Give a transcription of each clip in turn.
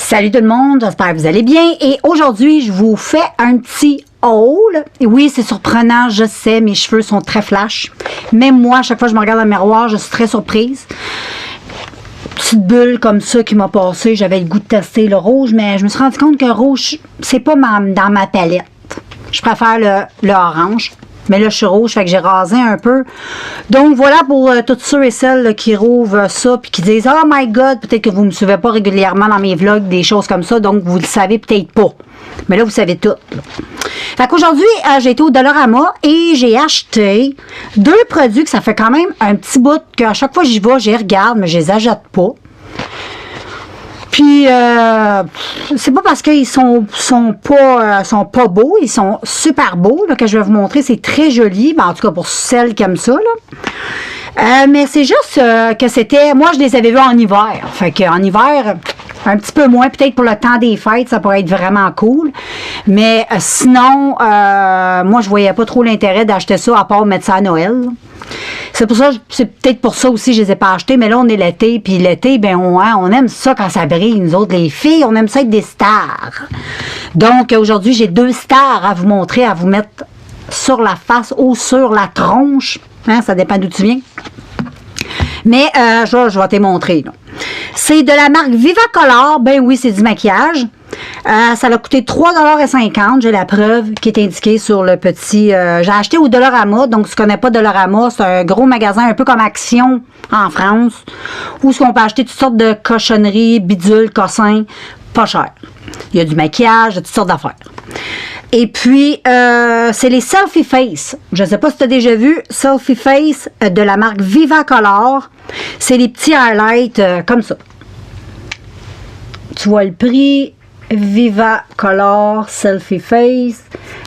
Salut tout le monde, j'espère que vous allez bien. Et aujourd'hui, je vous fais un petit haul. Et oui, c'est surprenant, je sais, mes cheveux sont très flash. Même moi, à chaque fois que je me regarde dans le miroir, je suis très surprise. Petite bulle comme ça qui m'a passé, j'avais le goût de tester le rouge, mais je me suis rendu compte que le rouge, c'est pas dans ma palette. Je préfère le orange. Mais là, je suis rouge, fait que j'ai rasé un peu. Donc, voilà pour tous ceux et celles là, qui rouvrent ça puis qui disent « Oh my God! » Peut-être que vous ne me suivez pas régulièrement dans mes vlogs, des choses comme ça, donc vous le savez peut-être pas. Mais là, vous savez tout. Là. Fait qu'aujourd'hui, j'ai été au Dollarama et j'ai acheté 2 produits que ça fait quand même un petit bout qu'à chaque fois que j'y vais, j'y regarde, mais je les achète pas. Puis, c'est pas parce qu'ils sont pas beaux, ils sont super beaux, là, que je vais vous montrer. C'est très joli, ben, en tout cas pour celles qui aiment ça, là. Mais c'est juste que c'était... Moi, je les avais vus en hiver. Fait qu'en hiver, un petit peu moins, peut-être pour le temps des fêtes, ça pourrait être vraiment cool. Mais sinon, moi, je voyais pas trop l'intérêt d'acheter ça, à part mettre ça à Noël, là. C'est pour ça, c'est peut-être pour ça aussi que je les ai pas achetés, mais là, on est l'été, puis l'été, ben on aime ça quand ça brille, nous autres, les filles, on aime ça être des stars. Donc, aujourd'hui, j'ai 2 stars à vous montrer, à vous mettre sur la face ou sur la tronche, hein, ça dépend d'où tu viens. Mais, je vais te montrer, là. C'est de la marque Vivacolor, ben oui, c'est du maquillage. Ça a coûté 3,50 $. J'ai la preuve qui est indiquée sur le petit... j'ai acheté au Dollarama. Donc, si tu ne connais pas Dollarama, c'est un gros magasin un peu comme Action en France, où on peut acheter toutes sortes de cochonneries, bidules, cossins, pas cher. Il y a du maquillage, il y a toutes sortes d'affaires. Et puis, c'est les Selfie Face. Je ne sais pas si tu as déjà vu Selfie Face de la marque Vivacolor. C'est les petits highlights comme ça. Tu vois le prix... Vivacolor Selfie Face.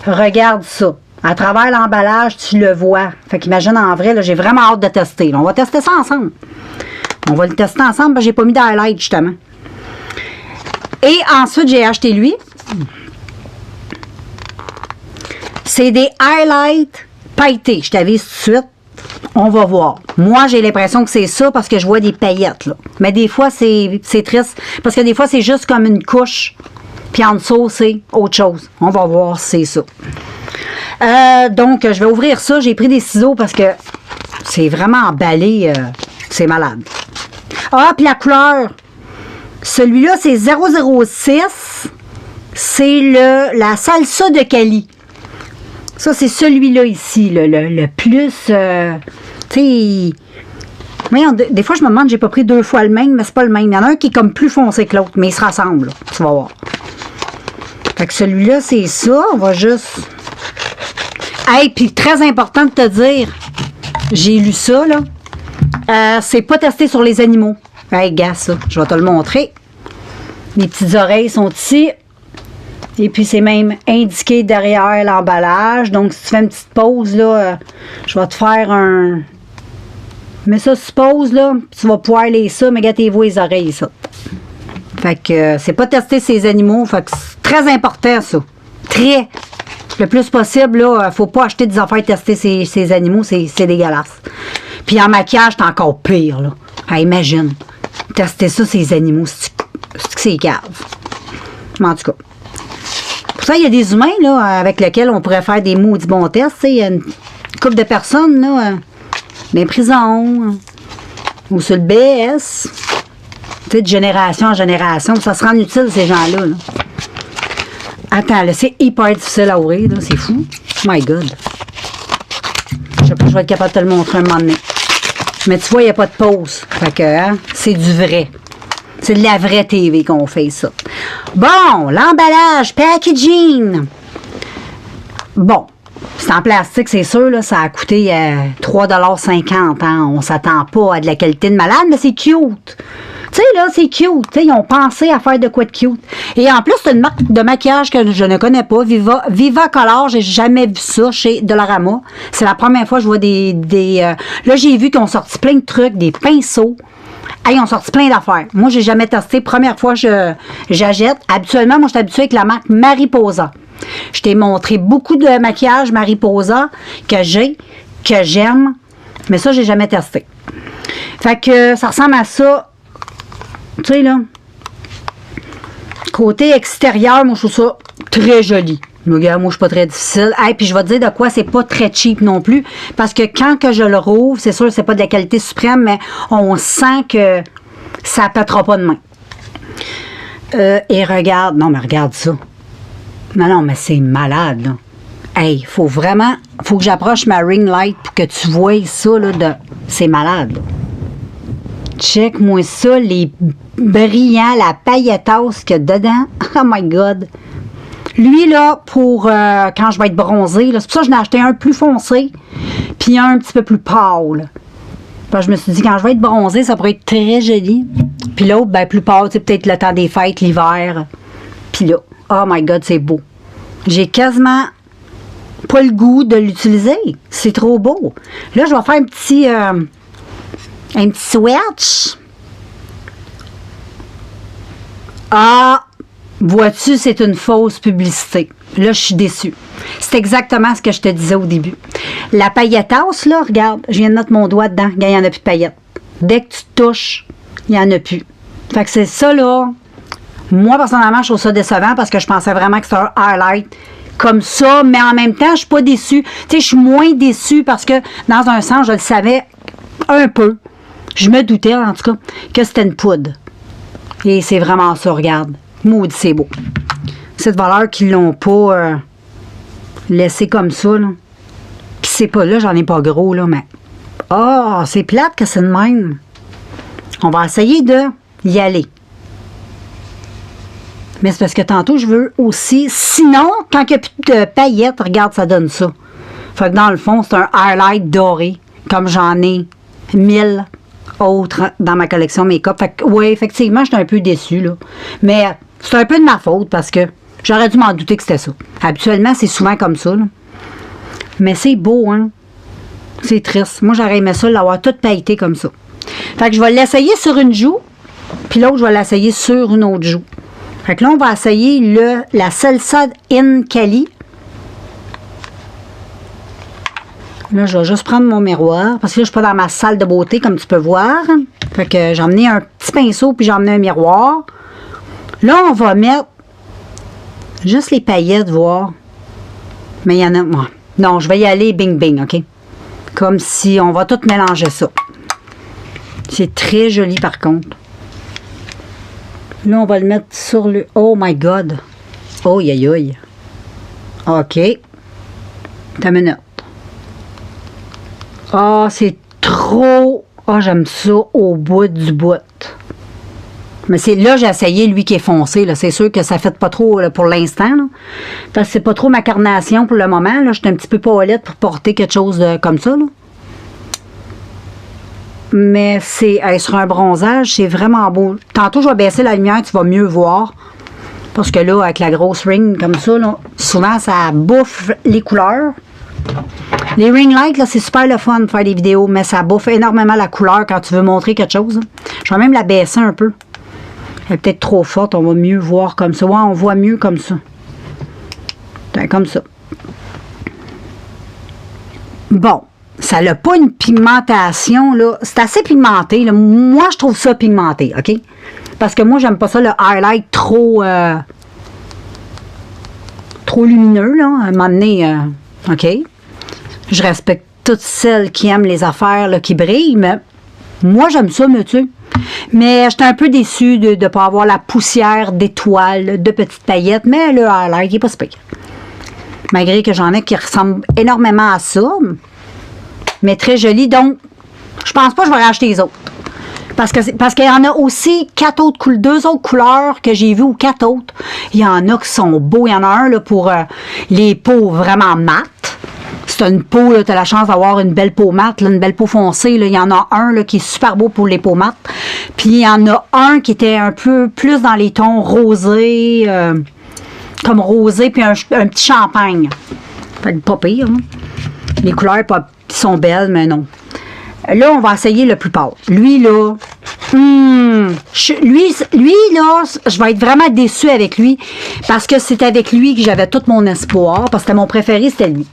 Regarde ça. À travers l'emballage, tu le vois. Fait qu'imagine en vrai, là, j'ai vraiment hâte de tester. Là, on va tester ça ensemble. On va le tester ensemble, parce que j'ai pas mis d'highlight, justement. Et ensuite, j'ai acheté lui. C'est des highlights pailletés. Je t'avise tout de suite. On va voir. Moi, j'ai l'impression que c'est ça parce que je vois des paillettes, là. Mais des fois, c'est triste. Parce que des fois, c'est juste comme une couche. Puis en dessous, c'est autre chose. On va voir si c'est ça. Donc, je vais ouvrir ça. J'ai pris des ciseaux parce que c'est vraiment emballé. C'est malade. Ah, puis la couleur. Celui-là, c'est 006. C'est la salsa de Cali. Ça, c'est celui-là ici, le plus... tu sais... Des fois, je me demande, j'ai pas pris 2 fois le même, mais c'est pas le même. Il y en a un qui est comme plus foncé que l'autre, mais ils se ressemblent, là. Tu vas voir. Fait que celui-là, c'est ça. On va juste... Hey, puis très important de te dire, j'ai lu ça, là. C'est pas testé sur les animaux. Hey, gars, ça, je vais te le montrer. Les petites oreilles sont ici. Et puis, c'est même indiqué derrière l'emballage. Donc, si tu fais une petite pause, là, je vais te faire un... Mets ça sur pause, là, puis tu vas pouvoir aller ça, mais gâtez-vous les oreilles, ça. Fait que c'est pas tester ces animaux, fait que c'est très important, ça. Très. Le plus possible, là, faut pas acheter des affaires tester ces animaux, c'est dégueulasse. Puis en maquillage, c'est encore pire, là. Ah, imagine. Tester ça, ces animaux, c'est cave. Mais en tout cas. Pour ça, il y a des humains là, avec lesquels on pourrait faire des maudits bons tests. Il y a une couple de personnes là, dans les prisons ou sur le BS. De génération en génération. Ça se rend utile, ces gens-là. Là. Attends, là, c'est hyper difficile à ouvrir. C'est fou. My God. Je sais pas si je vais être capable de te le montrer un moment donné. Mais tu vois, il n'y a pas de pause. Fait que, hein, c'est du vrai. C'est de la vraie TV qu'on fait ça. Bon, l'emballage, packaging. Bon, c'est en plastique, c'est sûr, là, ça a coûté 3,50 $. Hein. On ne s'attend pas à de la qualité de malade, mais c'est cute. Tu sais, là, c'est cute. T'sais, ils ont pensé à faire de quoi de cute. Et en plus, c'est une marque de maquillage que je ne connais pas. Vivacolor, j'ai jamais vu ça chez Dollarama. C'est la première fois que je vois là, j'ai vu qu'ils ont sorti plein de trucs, des pinceaux. Ils ont sorti plein d'affaires. Moi, j'ai jamais testé. Première fois que j'achète. Habituellement, moi, je suis habituée avec la marque Mariposa. Je t'ai montré beaucoup de maquillage Mariposa que j'aime. Mais ça, j'ai jamais testé. Fait que ça ressemble à ça. Tu sais, là. Côté extérieur, moi, je trouve ça très joli. Regarde, moi, je suis pas très difficile. Hey, puis je vais te dire de quoi c'est pas très cheap non plus. Parce que quand que je le rouvre, c'est sûr que c'est pas de la qualité suprême, mais on sent que ça pètera pas de main. Et regarde, non, mais regarde ça. Non, mais c'est malade, là. Hey, faut que j'approche ma ring light pour que tu vois ça, là, c'est malade, là. Check-moi ça, les brillants, la pailletasse qu'il y a dedans. Oh my God! Lui, là, pour quand je vais être bronzée, là, c'est pour ça que je n'ai acheté un plus foncé, puis un petit peu plus pâle. Puis je me suis dit, quand je vais être bronzée, ça pourrait être très joli. Puis l'autre, ben, plus pâle, c'est peut-être le temps des fêtes, l'hiver. Puis là, oh my God, c'est beau. J'ai quasiment pas le goût de l'utiliser. C'est trop beau. Là, je vais faire un petit swatch. Ah! Vois-tu, c'est une fausse publicité. Là, je suis déçue. C'est exactement ce que je te disais au début. La pailletasse, là, regarde, je viens de mettre mon doigt dedans. Regarde, il n'y en a plus de paillettes. Dès que tu touches, il n'y en a plus. Fait que c'est ça, là. Moi, personnellement, je trouve ça décevant parce que je pensais vraiment que c'était un highlight comme ça, mais en même temps, je suis pas déçue. Tu sais, je suis moins déçue parce que, dans un sens, je le savais un peu. Je me doutais, en tout cas, que c'était une poudre. Et c'est vraiment ça, regarde. Maudit, c'est beau. Cette valeur qu'ils l'ont pas laissé comme ça, là. Puis c'est pas là, j'en ai pas gros, là, mais... Ah, c'est plate que c'est de même. On va essayer de y aller. Mais c'est parce que tantôt, je veux aussi... Sinon, quand il n'y a plus de paillettes, regarde, ça donne ça. Fait que dans le fond, c'est un highlight doré, comme j'en ai 1000 autres dans ma collection make-up. Fait que, oui, effectivement, j'étais un peu déçue, là. Mais c'est un peu de ma faute, parce que j'aurais dû m'en douter que c'était ça. Habituellement, c'est souvent comme ça, là. Mais c'est beau, hein? C'est triste. Moi, j'aurais aimé ça, l'avoir tout pailleté comme ça. Fait que je vais l'essayer sur une joue, puis l'autre, je vais l'essayer sur une autre joue. Fait que là, on va essayer la Salsa in Cali. Là, je vais juste prendre mon miroir, parce que là, je suis pas dans ma salle de beauté, comme tu peux voir. Fait que j'ai emmené un petit pinceau, puis j'ai emmené un miroir. Là, on va mettre juste les paillettes, voir. Mais il y en a... Non, je vais y aller bing-bing, OK? Comme si on va tout mélanger ça. C'est très joli, par contre. Là, on va le mettre sur le... Oh my God! Oh, aïe, aïe. OK. T'as une minute. Ah, c'est trop... Ah, j'aime ça au bout du bout. Mais c'est là, j'ai essayé lui qui est foncé. Là. C'est sûr que ça ne fait pas trop là, pour l'instant. Là. Parce que c'est pas trop ma carnation pour le moment. Là. Je suis un petit peu paulette pour porter quelque chose comme ça. Là. Mais c'est sur un bronzage, c'est vraiment beau. Tantôt, je vais baisser la lumière, tu vas mieux voir. Parce que là, avec la grosse ring comme ça, là, souvent, ça bouffe les couleurs. Les ring lights, là, c'est super le fun de faire des vidéos, mais ça bouffe énormément la couleur quand tu veux montrer quelque chose. Là. Je vais même la baisser un peu. Elle est peut-être trop forte, on va mieux voir comme ça. Ouais, on voit mieux comme ça. Comme ça. Bon, ça n'a pas une pigmentation, là. C'est assez pigmenté, là. Moi, je trouve ça pigmenté, OK? Parce que moi, j'aime pas ça, le highlight trop lumineux, là. À un moment donné, OK? Je respecte toutes celles qui aiment les affaires, là, qui brillent, mais moi, j'aime ça, monsieur. Mais j'étais un peu déçue de ne pas avoir la poussière d'étoiles, de petites paillettes, mais le highlight, il n'est pas si pire. Malgré que j'en ai qui ressemblent énormément à ça, mais très joli. Donc, je pense pas que je vais racheter les autres. Parce qu'il y en a aussi 2 autres couleurs que j'ai vues, ou 4 autres. Il y en a qui sont beaux. Il y en a un là, pour les peaux vraiment mates. Si tu as une peau, tu as la chance d'avoir une belle peau mate, là, une belle peau foncée. Là. Il y en a un là, qui est super beau pour les peaux mates. Puis il y en a un qui était un peu plus dans les tons rosés, comme rosé, puis un petit champagne. Fait que pas pire. Hein? Les couleurs sont belles, mais non. Là, on va essayer le plus pâle. Lui, là, lui, là, je vais être vraiment déçue avec lui parce que c'est avec lui que j'avais tout mon espoir, parce que mon préféré, c'était lui.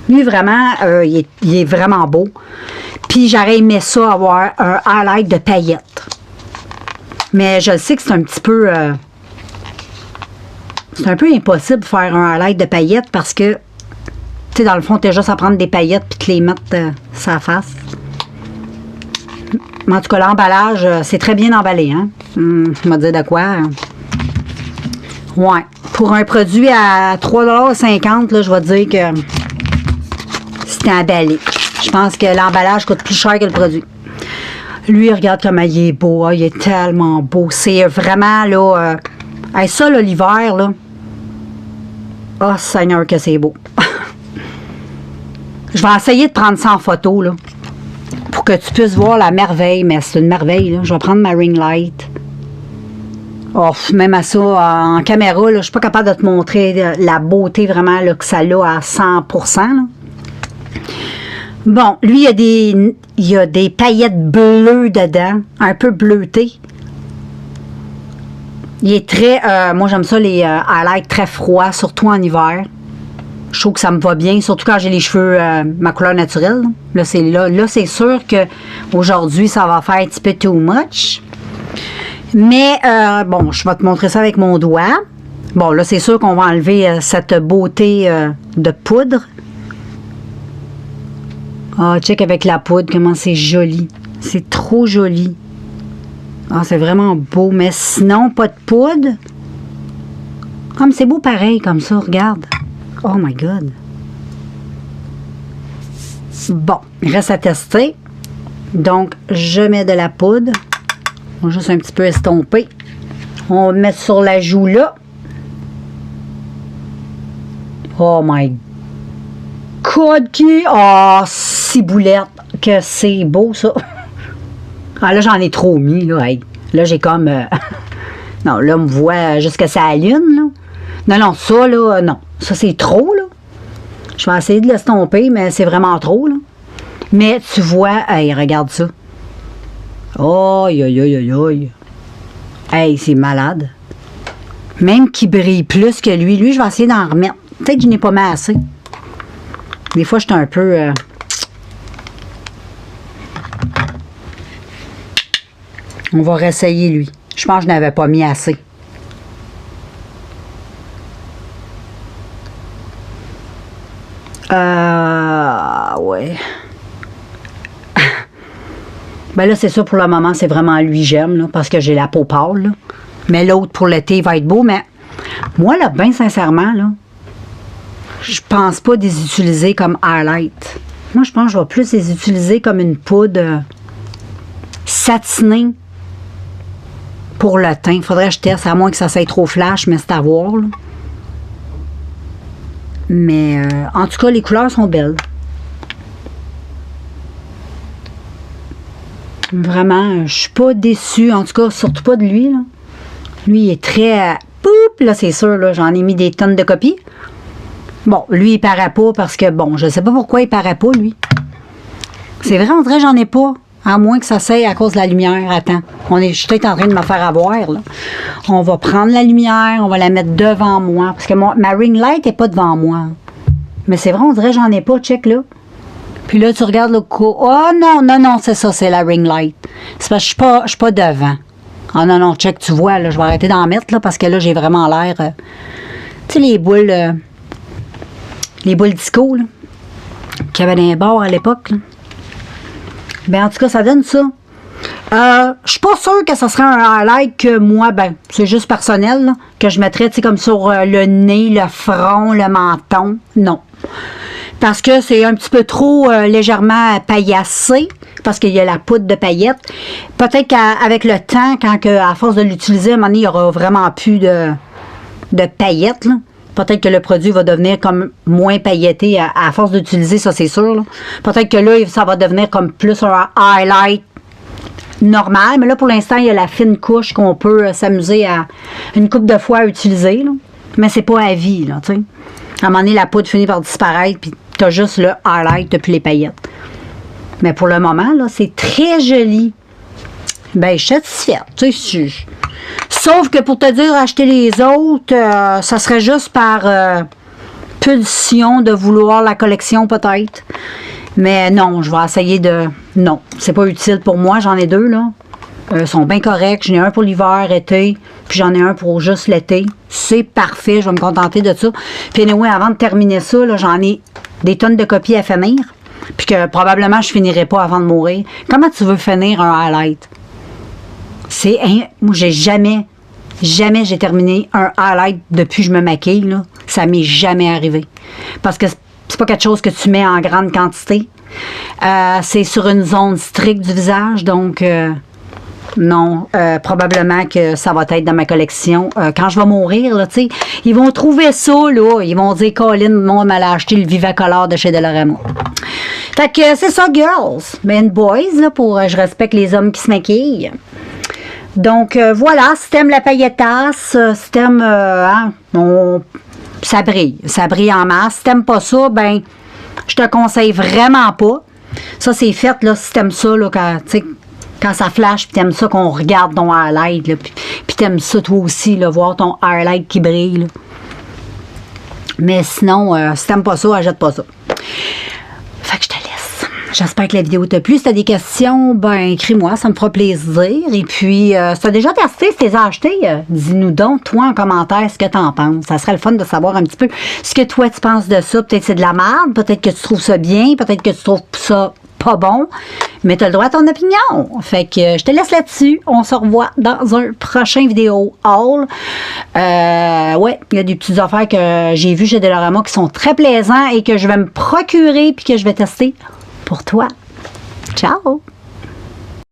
Lui, vraiment, il est vraiment beau. Puis, j'aurais aimé ça, avoir un highlight de paillettes. Mais je le sais que c'est un petit peu c'est un peu impossible de faire un highlight de paillettes parce que, tu sais, dans le fond, t'es juste à prendre des paillettes puis te les mettre sur la face. Mais en tout cas, l'emballage, c'est très bien emballé, hein. Je vais te dire de quoi. Ouais. Pour un produit à 3,50 $, là, je vais te dire que c'est emballé. Je pense que l'emballage coûte plus cher que le produit. Lui, regarde comment il est beau. Il est tellement beau. C'est vraiment, là... ça, là, l'hiver, là... Oh, Seigneur, que c'est beau. Je vais essayer de prendre ça en photo, là. Pour que tu puisses voir la merveille. Mais c'est une merveille, là. Je vais prendre ma ring light. Oh, même à ça, en caméra, là, je suis pas capable de te montrer la beauté vraiment là, que ça a à 100%. Là. Bon, lui, il y a des paillettes bleues dedans, un peu bleutées. Il est très... moi, j'aime ça, les highlights très froids, surtout en hiver. Je trouve que ça me va bien, surtout quand j'ai les cheveux, ma couleur naturelle. Là, c'est sûr qu'aujourd'hui, ça va faire un petit peu too much. Mais, bon, je vais te montrer ça avec mon doigt. Bon, là, c'est sûr qu'on va enlever cette beauté de poudre. Ah, check avec la poudre, comment c'est joli. C'est trop joli. Ah, c'est vraiment beau. Mais sinon, pas de poudre. Comme c'est beau pareil, comme ça, regarde. Oh my God. Bon, il reste à tester. Donc, je mets de la poudre. On va juste un petit peu estomper. On va mettre sur la joue là. Oh my God. Oh, ciboulette. Que c'est beau ça. Ah là, j'en ai trop mis. Là, hey. Là j'ai comme... non, là, on me voit jusqu'à ça allume. Là. Non, ça, là, non. Ça, c'est trop, là. Je vais essayer de l'estomper, mais c'est vraiment trop, là. Mais tu vois... Hey, regarde ça. Oh, aïe, aïe, aïe, aïe. Hey, c'est malade. Même qu'il brille plus que lui. Lui, je vais essayer d'en remettre. Peut-être que je n'ai pas mis assez. Des fois, je suis un peu... On va réessayer, lui. Je pense que je n'avais pas mis assez. Ouais. Ben là, c'est ça pour le moment, c'est vraiment lui j'aime, là, parce que j'ai la peau pâle, là. Mais l'autre, pour l'été, il va être beau, mais moi, là, bien sincèrement, là, je pense pas les utiliser comme highlight. Moi, je pense que je vais plus les utiliser comme une poudre satinée pour le teint. Faudrait que je teste, à moins que ça soit trop flash, mais c'est à voir, là. Mais, en tout cas, les couleurs sont belles. Vraiment, je suis pas déçue. En tout cas, surtout pas de lui, là. Lui, il est très... poup, là, c'est sûr, là, j'en ai mis des tonnes de copies. Bon, lui, il paraît pas parce que, bon, je sais pas pourquoi il paraît pas, lui. C'est vrai, on dirait que j'en ai pas. À moins que ça s'aille à cause de la lumière. Attends, je suis peut-être en train de me faire avoir, là. On va prendre la lumière, on va la mettre devant moi. Parce que ma ring light n'est pas devant moi. Mais c'est vrai, on dirait que j'en ai pas, check, là. Puis là, tu regardes le coup. Oh non, non, non, c'est ça, c'est la ring light. C'est parce que je suis pas devant. Ah non, non, check, tu vois, là, je vais arrêter d'en mettre, là, parce que là, j'ai vraiment l'air... tu sais, les boules disco, là, qu'il y avait dans les bars à l'époque, là. Ben, en tout cas, ça donne ça. Je suis pas sûre que ça serait un highlight que moi, ben, c'est juste personnel, là, que je mettrais, tu sais, comme sur le nez, le front, le menton. Non. Parce que c'est un petit peu trop légèrement paillassé, parce qu'il y a la poudre de paillettes. Peut-être qu'avec le temps, à force de l'utiliser, à un moment donné, il n'y aura vraiment plus de paillettes, là. Peut-être que le produit va devenir comme moins pailleté à force d'utiliser, ça c'est sûr, là. Peut-être que là, ça va devenir comme plus un highlight normal. Mais là, pour l'instant, il y a la fine couche qu'on peut s'amuser à une couple de fois à utiliser, là. Mais c'est pas à vie, là, tu sais. À un moment donné, la poudre finit par disparaître, puis t'as juste le highlight depuis les paillettes. Mais pour le moment, là, c'est très joli. Ben, je suis satisfaite, tu sais. Sauf que pour te dire acheter les autres, ça serait juste par pulsion de vouloir la collection peut-être. Mais non, je vais essayer de... Non, c'est pas utile pour moi, j'en ai deux, là. sont bien corrects. J'en ai un pour l'hiver, été, puis j'en ai un pour juste l'été. C'est parfait, je vais me contenter de ça. Puis anyway, avant de terminer ça, là, j'en ai des tonnes de copies à finir, puis que probablement je finirai pas avant de mourir. Comment tu veux finir un highlight? Moi, j'ai jamais j'ai terminé un highlight depuis que je me maquille, là. Ça m'est jamais arrivé. Parce que c'est pas quelque chose que tu mets en grande quantité. C'est sur une zone stricte du visage, donc non, probablement que ça va être dans ma collection. Quand je vais mourir, là, tu sais, ils vont trouver ça, là. Ils vont dire, Colin, moi, m'allait acheter le Vivacolor de chez Dollarama. Fait que c'est ça, girls. Men, boys, là, je respecte les hommes qui se maquillent. Donc, voilà, si t'aimes la pailletasse, si t'aimes, ça brille en masse. Si t'aimes pas ça, ben, je te conseille vraiment pas. Ça, c'est fait, là, si t'aimes ça, là, quand ça flash, puis t'aimes ça qu'on regarde ton highlight, là, puis t'aimes ça, toi aussi, là, voir ton highlight qui brille, là. Mais sinon, si t'aimes pas ça, achète pas ça. Fait que je te laisse. J'espère que la vidéo t'a plu. Si t'as des questions, ben écris-moi, ça me fera plaisir. Et puis, si t'as déjà testé, si t'es acheté, dis-nous donc, toi, en commentaire, ce que t'en penses. Ça serait le fun de savoir un petit peu ce que toi, tu penses de ça. Peut-être que c'est de la merde, peut-être que tu trouves ça bien, peut-être que tu trouves ça pas bon, mais t'as le droit à ton opinion. Fait que je te laisse là-dessus. On se revoit dans un prochain vidéo haul. Ouais, il y a des petites affaires que j'ai vues chez Dollarama qui sont très plaisants et que je vais me procurer puis que je vais tester pour toi. Ciao!